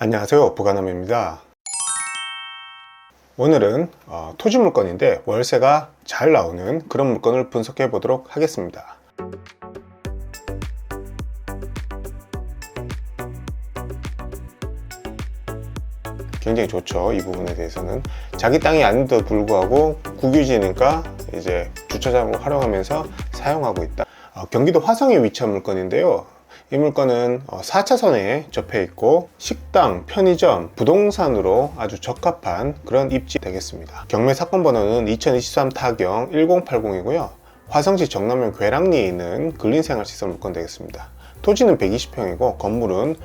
안녕하세요, 부가남입니다. 오늘은 토지 물건인데 월세가 잘 나오는 그런 물건을 분석해 보도록 하겠습니다. 굉장히 좋죠. 이 부분에 대해서는 자기 땅이 아닌데도 불구하고 국유지니까 이제 주차장으로 활용하면서 사용하고 있다. 경기도 화성에 위치한 물건인데요. 이 물건은 4차선에 접해 있고 식당, 편의점, 부동산으로 아주 적합한 그런 입지 되겠습니다. 경매 사건 번호는 2023 타경 1080이고요. 화성시 정남면 괴랑리에 있는 근린생활시설 물건 되겠습니다. 토지는 120평이고 건물은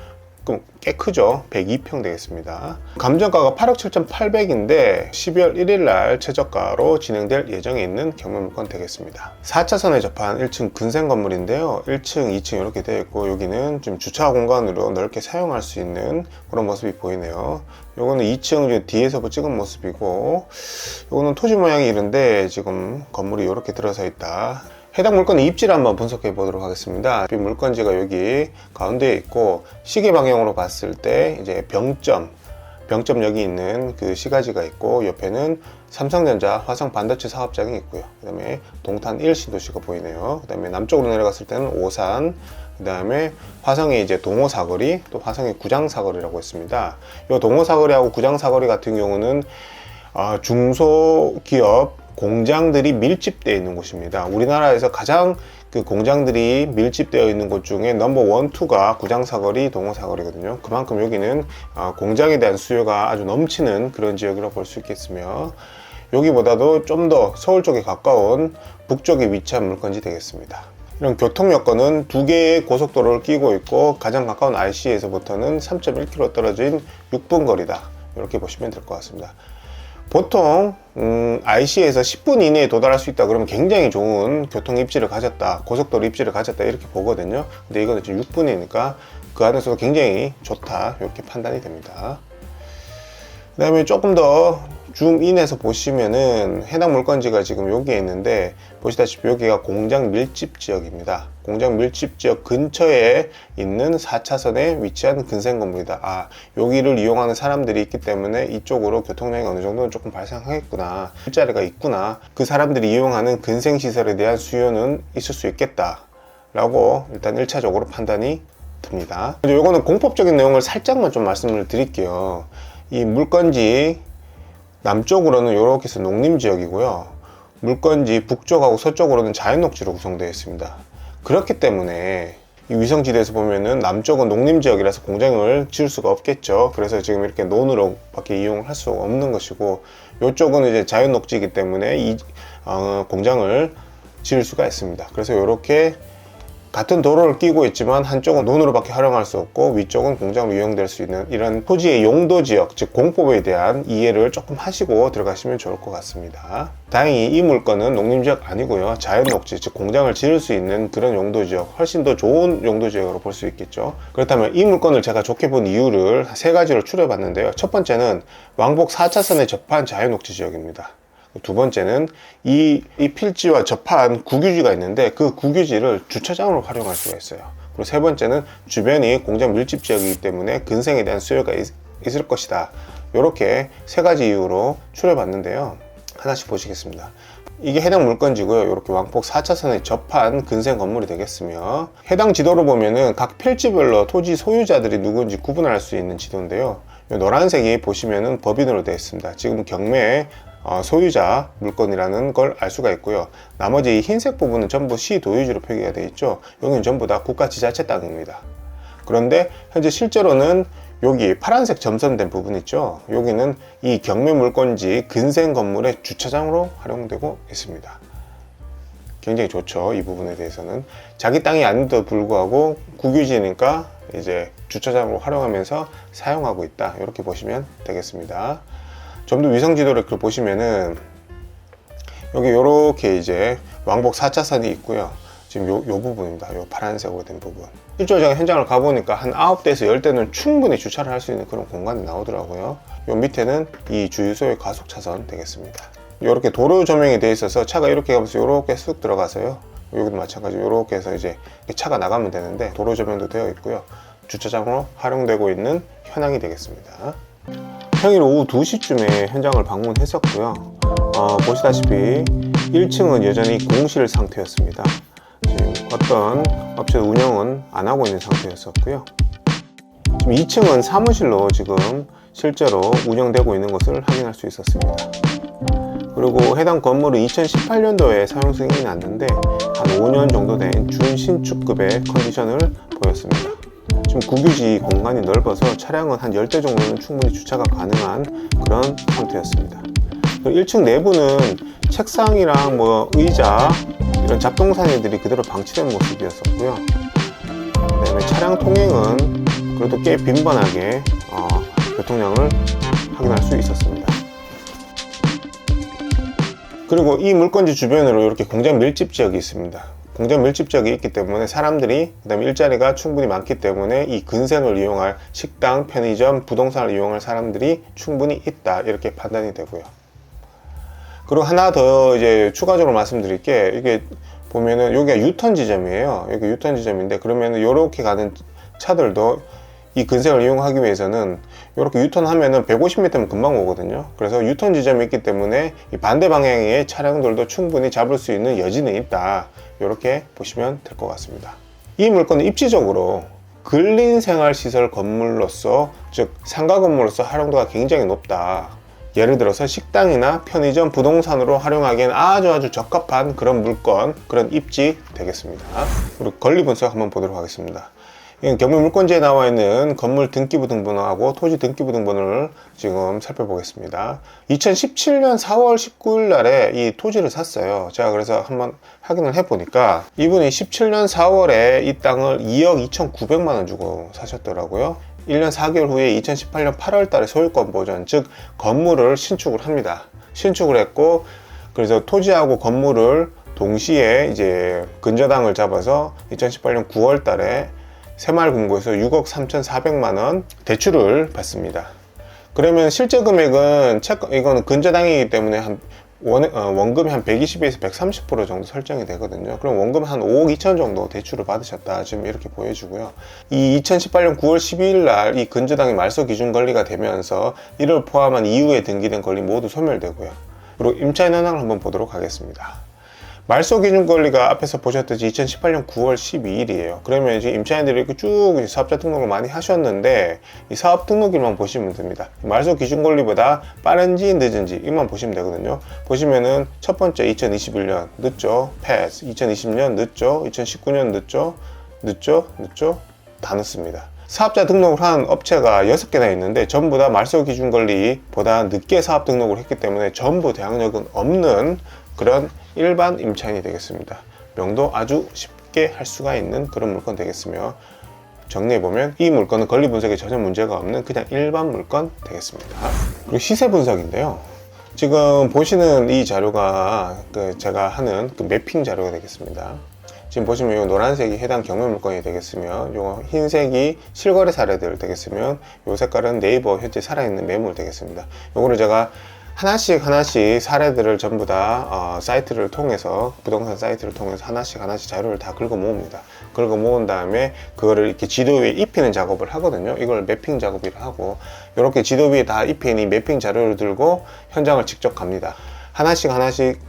꽤 크죠. 102평 되겠습니다. 감정가가 8억 7,800인데 12월 1일 날 최저가로 진행될 예정에 있는 경매 물건 되겠습니다. 4차선에 접한 1층 근생 건물인데요. 1층, 2층 이렇게 되어 있고 여기는 좀 주차 공간으로 넓게 사용할 수 있는 그런 모습이 보이네요. 요거는 2층 뒤에서 찍은 모습이고 요거는 토지 모양이 이런데 지금 건물이 이렇게 들어서 있다. 해당 물건의 입지를 한번 분석해 보도록 하겠습니다. 물건지가 여기 가운데에 있고 시계 방향으로 봤을 때 이제 병점역이 있는 그 시가지가 있고 옆에는 삼성전자 화성 반도체 사업장이 있고요. 그 다음에 동탄 1 신도시가 보이네요. 그 다음에 남쪽으로 내려갔을 때는 오산, 그 다음에 화성의 이제 동호사거리, 또 화성의 구장사거리라고 있습니다. 이 동호사거리하고 구장사거리 같은 경우는 중소기업 공장들이 밀집되어 있는 곳입니다. 우리나라에서 가장 그 공장들이 밀집되어 있는 곳 중에 넘버 1, 2가 구장사거리, 동호사거리거든요. 그만큼 여기는 공장에 대한 수요가 아주 넘치는 그런 지역이라고 볼 수 있겠으며 여기보다도 좀 더 서울 쪽에 가까운 북쪽에 위치한 물건지 되겠습니다. 이런 교통 여건은 두 개의 고속도로를 끼고 있고 가장 가까운 IC에서부터는 3.1km 떨어진 6분 거리다. 이렇게 보시면 될 것 같습니다. 보통 IC에서 10분 이내에 도달할 수 있다 그러면 굉장히 좋은 교통 입지를 가졌다, 고속도로 입지를 가졌다 이렇게 보거든요. 근데 이거는 지금 6분이니까 그 안에서도 굉장히 좋다 이렇게 판단이 됩니다. 그 다음에 조금 더 줌인해서 보시면은 해당 물건지가 지금 여기에 있는데 보시다시피 여기가 공장 밀집 지역입니다. 공장 밀집 지역 근처에 있는 4차선에 위치한 근생 건물이다. 여기를 이용하는 사람들이 있기 때문에 이쪽으로 교통량이 어느 정도는 조금 발생하겠구나, 일자리가 있구나, 그 사람들이 이용하는 근생 시설에 대한 수요는 있을 수 있겠다 라고 일단 1차적으로 판단이 듭니다. 이거는 공법적인 내용을 살짝만 좀 말씀을 드릴게요. 이 물건지 남쪽으로는 이렇게 해서 농림지역이고요. 물건지 북쪽하고 서쪽으로는 자연녹지로 구성되어 있습니다. 그렇기 때문에 이 위성지대에서 보면은 남쪽은 농림지역이라서 공장을 지을 수가 없겠죠. 그래서 지금 이렇게 논으로 밖에 이용을 할 수가 없는 것이고 이쪽은 이제 자연녹지이기 때문에 공장을 지을 수가 있습니다. 그래서 이렇게 같은 도로를 끼고 있지만 한쪽은 논으로밖에 활용할 수 없고 위쪽은 공장으로 이용될 수 있는 이런 토지의 용도 지역, 즉 공법에 대한 이해를 조금 하시고 들어가시면 좋을 것 같습니다. 다행히 이 물건은 농림지역 아니고요, 자연녹지, 즉 공장을 지을 수 있는 그런 용도 지역, 훨씬 더 좋은 용도 지역으로 볼 수 있겠죠. 그렇다면 이 물건을 제가 좋게 본 이유를 세 가지로 추려봤는데요. 첫 번째는 왕복 4차선에 접한 자연녹지 지역입니다. 두 번째는 이 필지와 접한 국유지가 있는데 그 국유지를 주차장으로 활용할 수가 있어요. 그리고 세 번째는 주변이 공장 밀집 지역이기 때문에 근생에 대한 수요가 있을 것이다. 이렇게 세 가지 이유로 추려봤는데요. 하나씩 보시겠습니다. 이게 해당 물건지고요. 이렇게 왕복 4차선에 접한 근생 건물이 되겠으며 해당 지도로 보면은 각 필지별로 토지 소유자들이 누군지 구분할 수 있는 지도인데요. 이 노란색이 보시면은 법인으로 되어 있습니다. 지금 경매 소유자 물건이라는 걸 알 수가 있고요. 나머지 이 흰색 부분은 전부 시도유지로 표기가 되어 있죠. 여기는 전부 다 국가지자체 땅입니다. 그런데 현재 실제로는 여기 파란색 점선된 부분 있죠. 여기는 이 경매 물건지 근생 건물의 주차장으로 활용되고 있습니다. 굉장히 좋죠. 이 부분에 대해서는 자기 땅이 아닌데도 불구하고 국유지니까 이제 주차장으로 활용하면서 사용하고 있다. 이렇게 보시면 되겠습니다. 좀 더 위성 지도를 이렇게 보시면은 여기 이렇게 이제 왕복 4차선이 있고요. 지금 요 부분입니다. 요 파란색으로 된 부분. 실제로 제가 현장을 가보니까 한 9대에서 10대는 충분히 주차를 할 수 있는 그런 공간이 나오더라고요. 요 밑에는 이 주유소의 과속차선 되겠습니다. 이렇게 도로 조명이 되어 있어서 차가 이렇게 가면서 이렇게 쑥 들어가서요. 여기도 마찬가지로 이렇게 해서 이제 차가 나가면 되는데 도로 조명도 되어 있고요. 주차장으로 활용되고 있는 현황이 되겠습니다. 평일 오후 2시쯤에 현장을 방문했었고요. 보시다시피 1층은 여전히 공실 상태였습니다. 지금 어떤 업체 운영은 안 하고 있는 상태였었고요. 지금 2층은 사무실로 지금 실제로 운영되고 있는 것을 확인할 수 있었습니다. 그리고 해당 건물은 2018년도에 사용 승인이 났는데 한 5년 정도 된 준신축급의 컨디션을 보였습니다. 지금 국유지 공간이 넓어서 차량은 한 10대 정도는 충분히 주차가 가능한 그런 상태였습니다. 1층 내부는 책상이랑 의자 이런 잡동사니들이 그대로 방치된 모습이었었고요. 그 다음에 차량 통행은 그래도 꽤 빈번하게 교통량을 확인할 수 있었습니다. 그리고 이 물건지 주변으로 이렇게 공장 밀집 지역이 있습니다. 공장 밀집 지역이 있기 때문에 사람들이, 그 다음에 일자리가 충분히 많기 때문에 이 근생을 이용할 식당, 편의점, 부동산을 이용할 사람들이 충분히 있다, 이렇게 판단이 되고요. 그리고 하나 더 이제 추가적으로 말씀드릴 게, 이게 보면은 여기가 유턴 지점이에요. 여기 유턴 지점인데, 그러면은 요렇게 가는 차들도 이 근생을 이용하기 위해서는 이렇게 유턴하면은 150m면 금방 오거든요. 그래서 유턴 지점이 있기 때문에 이 반대 방향의 차량들도 충분히 잡을 수 있는 여지는 있다, 이렇게 보시면 될 것 같습니다. 이 물건은 입지적으로 근린생활시설 건물로서, 즉 상가 건물로서 활용도가 굉장히 높다. 예를 들어서 식당이나 편의점, 부동산으로 활용하기엔 아주 적합한 그런 물건, 그런 입지 되겠습니다. 그리고 권리 분석 한번 보도록 하겠습니다. 경매 물건지에 나와 있는 건물 등기부 등본하고 토지 등기부 등본을 지금 살펴보겠습니다. 2017년 4월 19일 날에 이 토지를 샀어요. 제가 그래서 한번 확인을 해보니까 이분이 17년 4월에 이 땅을 2억 2,900만 원 주고 사셨더라고요. 1년 4개월 후에 2018년 8월 달에 소유권 보전, 즉 건물을 신축을 합니다. 신축을 했고, 그래서 토지하고 건물을 동시에 이제 근저당을 잡아서 2018년 9월 달에 새마을금고에서 6억 3,400만 원 대출을 받습니다. 그러면 실제 금액은 이거는 근저당이기 때문에 원금이 한 120에서 130% 정도 설정이 되거든요. 그럼 원금 한 5억 2천 정도 대출을 받으셨다, 지금 이렇게 보여주고요. 이 2018년 9월 12일 날 이 근저당이 말소 기준 권리가 되면서 이를 포함한 이후에 등기된 권리 모두 소멸되고요. 그리고 임차인 현황을 한번 보도록 하겠습니다. 말소 기준 권리가 앞에서 보셨듯이 2018년 9월 12일이에요. 그러면 이제 임차인들이 이렇게 쭉 사업자 등록을 많이 하셨는데, 이 사업 등록일만 보시면 됩니다. 말소 기준 권리보다 빠른지 늦은지 이만 보시면 되거든요. 보시면은 첫 번째 2021년 늦죠, 패스. 2020년 늦죠, 2019년 늦죠, 다 늦습니다. 사업자 등록을 한 업체가 6개나 있는데 전부 다 말소 기준 권리보다 늦게 사업 등록을 했기 때문에 전부 대항력은 없는 그런 일반 임차인이 되겠습니다. 명도 아주 쉽게 할 수가 있는 그런 물건 되겠으며, 정리해보면 이 물건은 권리 분석에 전혀 문제가 없는 그냥 일반 물건 되겠습니다. 그리고 시세 분석인데요. 지금 보시는 이 자료가 제가 하는 매핑 자료가 되겠습니다. 지금 보시면 이 노란색이 해당 경매 물건이 되겠으면, 요 흰색이 실거래 사례들 되겠으면, 요 색깔은 네이버 현재 살아있는 매물 되겠습니다. 요거를 제가 하나씩 사례들을 전부 다 사이트를 통해서, 부동산 사이트를 통해서 하나씩 자료를 다 긁어 모읍니다. 긁어 모은 다음에 그거를 이렇게 지도 위에 입히는 작업을 하거든요. 이걸 매핑 작업이라 하고, 이렇게 지도 위에 다 입힌 이 매핑 자료를 들고 현장을 직접 갑니다. 하나씩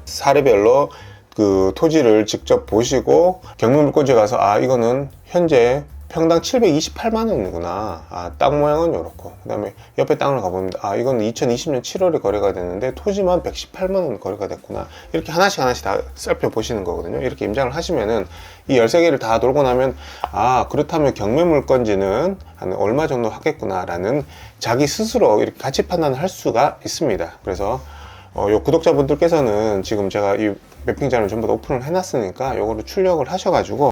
사례별로 그 토지를 직접 보시고, 경매 물건지에 가서 이거는 현재 평당 728만 원이구나. 땅 모양은 이렇고, 그 다음에 옆에 땅을 가봅니다. 이건 2020년 7월에 거래가 됐는데 토지만 118만 원 거래가 됐구나. 이렇게 하나씩 다 살펴보시는 거거든요. 이렇게 임장을 하시면은 이 13개를 다 돌고 나면, 그렇다면 경매 물건지는 한 얼마 정도 하겠구나 라는 자기 스스로 이렇게 가치 판단을 할 수가 있습니다. 그래서 요 구독자분들께서는 지금 제가 이 매핑 자료를 전부 다 오픈을 해놨으니까 요거를 출력을 하셔가지고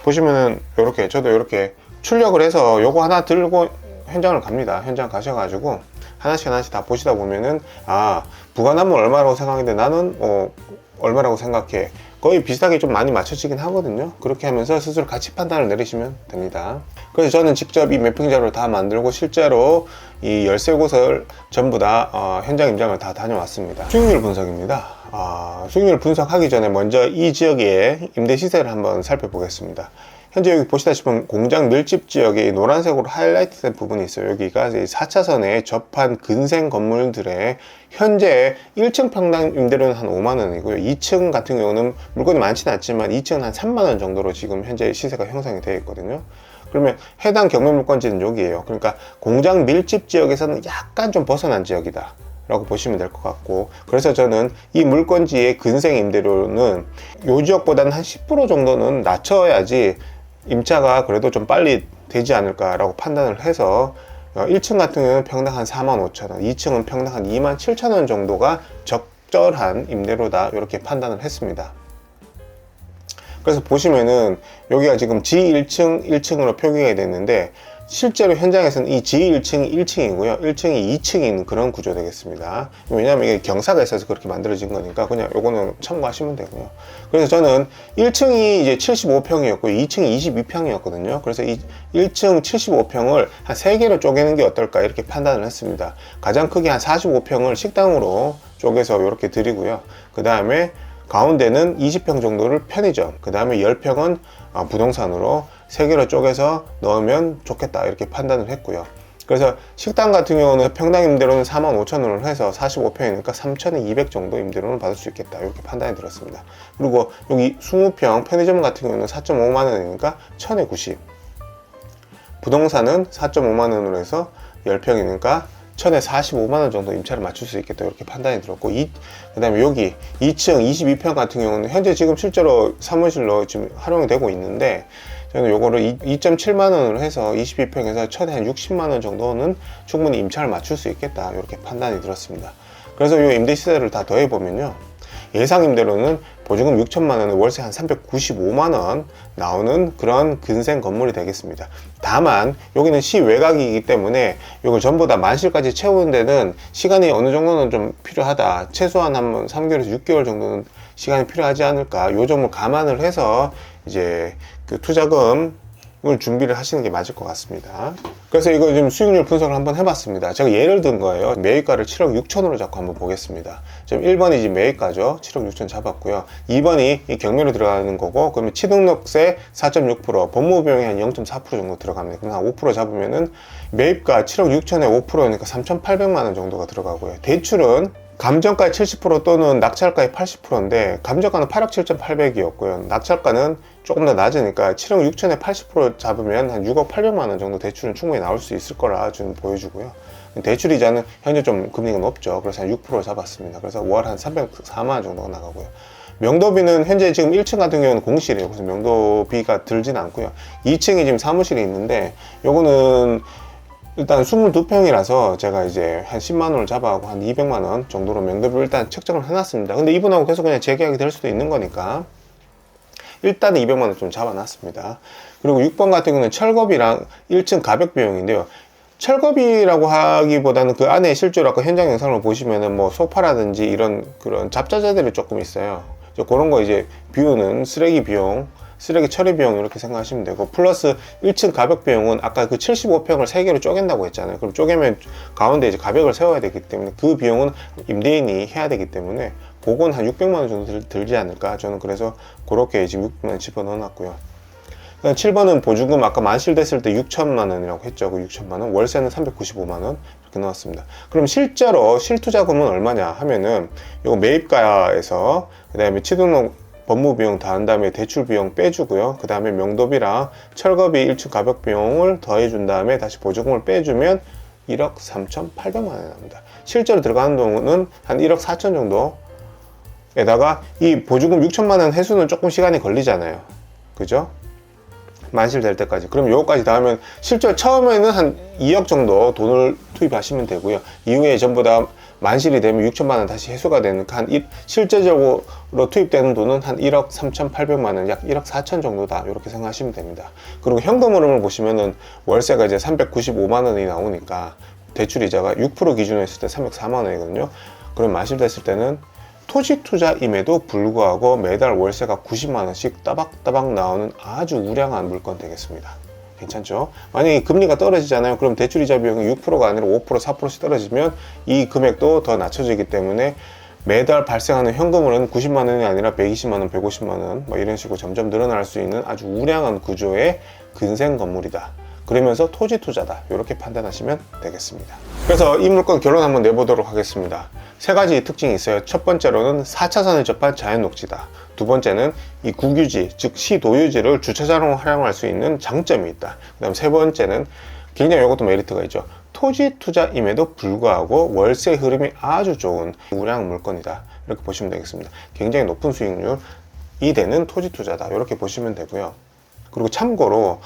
보시면은 요렇게, 저도 이렇게 출력을 해서 요거 하나 들고 현장을 갑니다. 현장 가셔가지고 하나씩 다 보시다 보면은 부가납은 얼마라고 생각했는데 나는 얼마라고 생각해. 거의 비슷하게 좀 많이 맞춰지긴 하거든요. 그렇게 하면서 스스로 가치 판단을 내리시면 됩니다. 그래서 저는 직접 이 매핑 자료를 다 만들고 실제로 이 13곳을 전부 다 현장 임장을 다 다녀왔습니다. 수익률 분석입니다. 수익률 분석하기 전에 먼저 이 지역의 임대 시세를 한번 살펴보겠습니다. 현재 여기 보시다시피 공장 밀집 지역에 이 노란색으로 하이라이트 된 부분이 있어요. 여기가 4차선에 접한 근생 건물들의 현재 1층 평당 임대료는 한 5만 원이고요. 2층 같은 경우는 물건이 많지는 않지만 2층은 한 3만 원 정도로 지금 현재 시세가 형성이 되어 있거든요. 그러면 해당 경매 물건지는 여기에요. 그러니까 공장 밀집 지역에서는 약간 좀 벗어난 지역이다 라고 보시면 될 것 같고, 그래서 저는 이 물건지의 근생 임대료는 요 지역보다는 한 10% 정도는 낮춰야지 임차가 그래도 좀 빨리 되지 않을까 라고 판단을 해서 1층 같은 경우는 평당 한 45,000원, 2층은 평당 한 27,000원 정도가 적절한 임대료다 이렇게 판단을 했습니다. 그래서 보시면은 여기가 지금 G1층 1층으로 표기가 됐는데 실제로 현장에서는 이 G1층이 1층이고요 1층이 2층인 그런 구조 되겠습니다. 왜냐하면 이게 경사가 있어서 그렇게 만들어진 거니까 그냥 요거는 참고하시면 되고요. 그래서 저는 1층이 이제 75평이었고 2층이 22평이었거든요 그래서 이 1층 75평을 한 3개로 쪼개는 게 어떨까 이렇게 판단을 했습니다. 가장 크게 한 45평을 식당으로 쪼개서 이렇게 드리고요. 그 다음에 가운데는 20평 정도를 편의점, 그 다음에 10평은 부동산으로 3개로 쪼개서 넣으면 좋겠다 이렇게 판단을 했고요. 그래서 식당 같은 경우는 평당 임대료는 45,000원을 해서 45평이니까 3,200 정도 임대료를 받을 수 있겠다 이렇게 판단이 들었습니다. 그리고 여기 20평 편의점 같은 경우는 4.5만 원이니까 1,090, 부동산은 4.5만 원으로 해서 10평이니까 1,000에 45만 원 정도 임차를 맞출 수 있겠다 이렇게 판단이 들었고, 그 다음에 여기 2층 22평 같은 경우는 현재 지금 실제로 사무실로 지금 활용이 되고 있는데 저는 요거를 2.7만 원으로 해서 22평에서 1,000에 한 60만 원 정도는 충분히 임차를 맞출 수 있겠다 이렇게 판단이 들었습니다. 그래서 이 임대 시세를 다 더해 보면요, 예상 임대료는 보증금 6천만 원에 월세 한 395만 원 나오는 그런 근생 건물이 되겠습니다. 다만 여기는 시외곽이기 때문에 이걸 전부 다 만실까지 채우는 데는 시간이 어느 정도는 좀 필요하다, 최소한 한 3개월에서 6개월 정도는 시간이 필요하지 않을까, 요 점을 감안을 해서 이제 그 투자금을 준비를 하시는 게 맞을 것 같습니다. 그래서 이거 지금 수익률 분석을 한번 해봤습니다. 제가 예를 든 거예요. 매입가를 7억 6천으로 잡고 한번 보겠습니다. 지금 1번이 지금 매입가죠. 7억 6천 잡았고요. 2번이 이 경매로 들어가는 거고, 그러면 취등록세 4.6%, 법무비용이 한 0.4% 정도 들어갑니다. 그럼 한 5% 잡으면은 매입가 7억 6천에 5%니까 3,800만 원 정도가 들어가고요. 대출은 감정가의 70% 또는 낙찰가의 80%인데 감정가는 8억 7,800이었고요. 낙찰가는 조금 더 낮으니까 7억 6천에 80% 잡으면 한 6억 800만 원 정도 대출은 충분히 나올 수 있을 거라 좀 보여주고요. 대출이자는 현재 좀 금리가 높죠. 그래서 한 6% 잡았습니다. 그래서 월 한 304만 원 정도가 나가고요. 명도비는 현재 지금 1층 같은 경우는 공실이에요. 그래서 명도비가 들진 않고요. 2층에 지금 사무실이 있는데 요거는 일단 22평이라서 제가 이제 한 10만 원을 잡아가고 한 200만 원 정도로 명도비를 일단 책정을 해놨습니다. 근데 이분하고 계속 그냥 재계약이 될 수도 있는 거니까 일단은 200만 원 좀 잡아놨습니다. 그리고 6번 같은 경우는 철거비랑 1층 가벽 비용인데요. 철거비라고 하기보다는 그 안에 실제로 아까 현장 영상을 보시면은 뭐 소파라든지 이런 그런 잡자재들이 조금 있어요. 그런 거 이제 비우는 쓰레기 비용, 쓰레기 처리 비용 이렇게 생각하시면 되고, 플러스 1층 가벽 비용은 아까 그 75평을 3개로 쪼갠다고 했잖아요. 그럼 쪼개면 가운데 이제 가벽을 세워야 되기 때문에 그 비용은 임대인이 해야 되기 때문에 그건 한 600만 원 정도 들지 않을까, 저는 그래서 그렇게 지금 600만 원 집어넣어 놨고요. 7번은 보증금 아까 만실됐을 때 6천만 원이라고 했죠. 그 6천만 원, 월세는 395만 원 이렇게 넣었습니다. 그럼 실제로 실투자금은 얼마냐 하면은 이거 매입가에서 그 다음에 취등록 법무비용 다 한 다음에 대출비용 빼주고요. 그 다음에 명도비랑 철거비 1층 가벽비용을 더해준 다음에 다시 보증금을 빼주면 1억 3,800만 원이 납니다. 실제로 들어가는 돈은 한 1억 4천 정도에다가 이 보증금 6천만 원 회수는 조금 시간이 걸리잖아요. 그죠? 만실될 때까지. 그럼 요거까지 다 하면 실제 처음에는 한 2억 정도 돈을 투입하시면 되고요. 이후에 전부 다 만실이 되면 6천만 원 다시 회수가 되니까 실제적으로 투입되는 돈은 한 1억 3,800만 원, 약 1억 4천 정도다 이렇게 생각하시면 됩니다. 그리고 현금 흐름을 보시면은 월세가 이제 395만 원이 나오니까 대출 이자가 6% 기준으로 했을 때 304만 원이거든요. 그럼 만실됐을 때는 토지 투자임에도 불구하고 매달 월세가 90만 원씩 따박따박 나오는 아주 우량한 물건 되겠습니다. 괜찮죠? 만약에 금리가 떨어지잖아요. 그럼 대출이자 비용이 6%가 아니라 5%, 4%씩 떨어지면 이 금액도 더 낮춰지기 때문에 매달 발생하는 현금은 90만 원이 아니라 120만 원, 150만 원 뭐 이런 식으로 점점 늘어날 수 있는 아주 우량한 구조의 근생 건물이다. 그러면서 토지 투자다. 이렇게 판단하시면 되겠습니다. 그래서 이 물건 결론 한번 내보도록 하겠습니다. 세 가지 특징이 있어요. 첫 번째로는 4차선에 접한 자연 녹지다. 두 번째는 이 국유지, 즉 시도유지를 주차장으로 활용할 수 있는 장점이 있다. 그 다음 세 번째는 굉장히 이것도 메리트가 있죠. 토지 투자임에도 불구하고 월세 흐름이 아주 좋은 우량 물건이다. 이렇게 보시면 되겠습니다. 굉장히 높은 수익률이 되는 토지 투자다. 이렇게 보시면 되고요. 그리고 참고로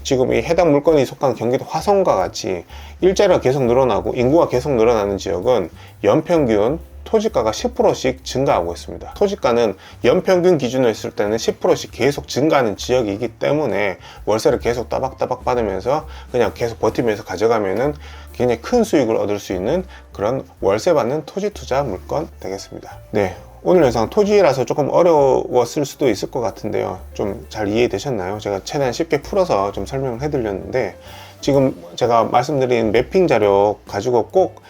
지금 이 해당 물건이 속한 경기도 화성과 같이 일자리가 계속 늘어나고 인구가 계속 늘어나는 지역은 연평균 토지가가 10%씩 증가하고 있습니다. 토지가는 연평균 기준으로 했을 때는 10%씩 계속 증가하는 지역이기 때문에 월세를 계속 따박따박 받으면서 그냥 계속 버티면서 가져가면은 굉장히 큰 수익을 얻을 수 있는 그런 월세 받는 토지 투자 물건 되겠습니다. 네. 오늘 영상 토지라서 조금 어려웠을 수도 있을 것 같은데요. 좀 잘 이해되셨나요? 제가 최대한 쉽게 풀어서 좀 설명을 해드렸는데 지금 제가 말씀드린 매핑 자료 가지고 꼭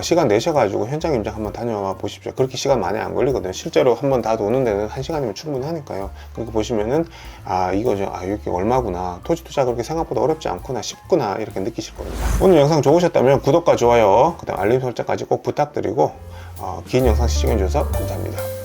시간 내셔가지고 현장 임장 한번 다녀와 보십시오. 그렇게 시간 많이 안 걸리거든요. 실제로 한번 다 도는 데는 1시간이면 충분하니까요. 그렇게 보시면은 이거죠. 이게 얼마구나. 토지 투자 그렇게 생각보다 어렵지 않구나, 쉽구나 이렇게 느끼실 겁니다. 오늘 영상 좋으셨다면 구독과 좋아요, 그다음 알림 설정까지 꼭 부탁드리고 긴 영상 시청해주셔서 감사합니다.